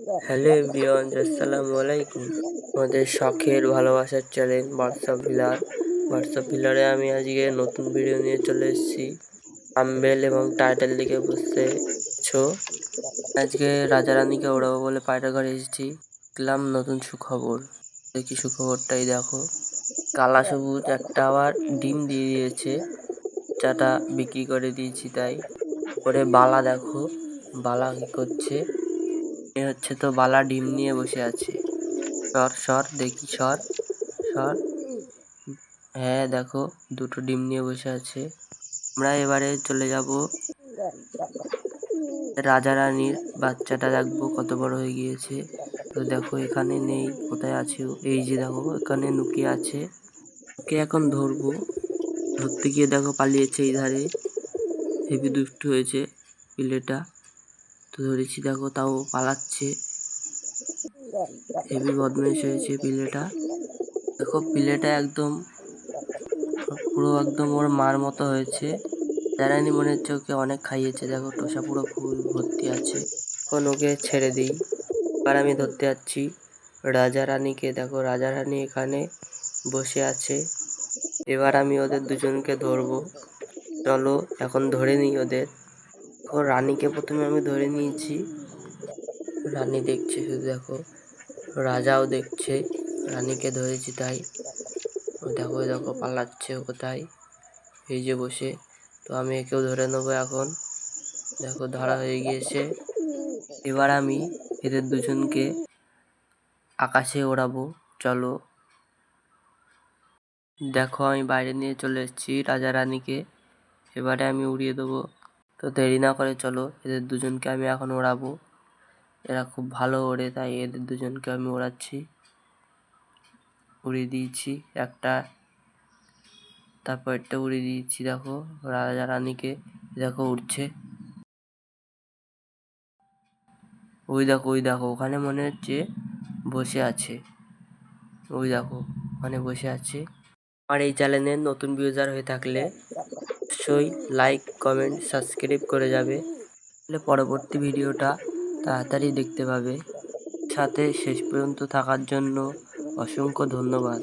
Hello everyone, আসসালামু আলাইকুম। আমাদের শখের ভালোবাসার চ্যানেল হোয়াটসঅ্যাপ পিলারে আমি আজকে নতুন ভিডিও নিয়ে চলে এসেছি। থাম্বনেল এবং টাইটেল দিকে বুঝতেছো, আজকে রাজা রানীকে ওড়াবো বলে পায়রা ঘরে এসেছি। দেখলাম নতুন সুখবর। দেখি সুখবরটাই দেখো, কালা সবুজ একটা আবার ডিম দিয়ে দিয়েছে, চাটা বিক্রি করে দিয়েছি। তাই পরে বালা দেখো, বালা কি করছে, এ হচ্ছে তো বালা ডিম নিয়ে বসে আছে। সর দেখি, সর। হ্যাঁ দেখো, দুটো ডিম নিয়ে বসে আছে। আমরা এবারে চলে যাব রাজা রানীর বাচ্চাটা, দেখবো কত বড় হয়ে গিয়েছে। তো দেখো এখানে নেই, কোথায় আছে? এই যে দেখো এখানে লুকিয়ে আছে। ওকে এখন ধরবো। ধরতে গিয়ে দেখো পালিয়েছে এই ধারে। হেবি দুষ্টু হয়েছে পিলেটা, তো ধরেছি দেখো, তাও পালাচ্ছে। হেবি বদমাইশ হয়েছে পিলেটা। দেখো পিলেটা একদম পুরো একদম ওর মার মতো হয়েছে। রানী মনে হচ্ছে ওকে অনেক খাইয়েছে। দেখো টোসা পুরো ফুল ভর্তি আছে। এখন ওকে ছেড়ে দিই। এবার আমি ধরতে যাচ্ছি রাজা রানীকে। দেখো রাজা রানী এখানে বসে আছে। এবার আমি ওদের দুজনকে ধরবো। চলো এখন ধরে নিই ওদের। ও রানীকে প্রথমে আমি ধরে নিয়েছি। রানী দেখছে শুধু, দেখো রাজাও দেখছে। রানীকে ধরেছি তাই। ও দেখো দেখো পালাচ্ছে কোথায়, এই যে বসে। তো আমি একেও ধরে নেবো এখন। দেখো ধরা হয়ে গিয়েছে। এবার আমি এদের দুজনকে আকাশে ওড়াবো। চলো দেখো, আমি বাইরে নিয়ে চলে এসেছি রাজা রানীকে। এবারে আমি উড়িয়ে দেবো। তো দেরি না করে চলো, এদের দুজনকে আমি এখন ওড়াবো। এরা খুব ভালো ওড়ে, তাই এদের দুজনকে আমি ওড়াচ্ছি। উড়িয়ে দিয়েছি একটা, তারপর একটা উড়িয়ে দিয়েছি। দেখো রাজা রানীকে, দেখো উঠছে। ওই দেখো ওখানে মনে হচ্ছে বসে আছে। ওই দেখো ওখানে বসে আছে। আর এই চ্যানেলের নতুন ভিউজার হয়ে থাকলে অবশ্যই লাইক, কমেন্ট, সাবস্ক্রাইব করে যাবে, তাহলে পরবর্তী ভিডিওটা তাড়াতাড়ি দেখতে পাবে। সাথে শেষ পর্যন্ত থাকার জন্য অসংখ্য ধন্যবাদ।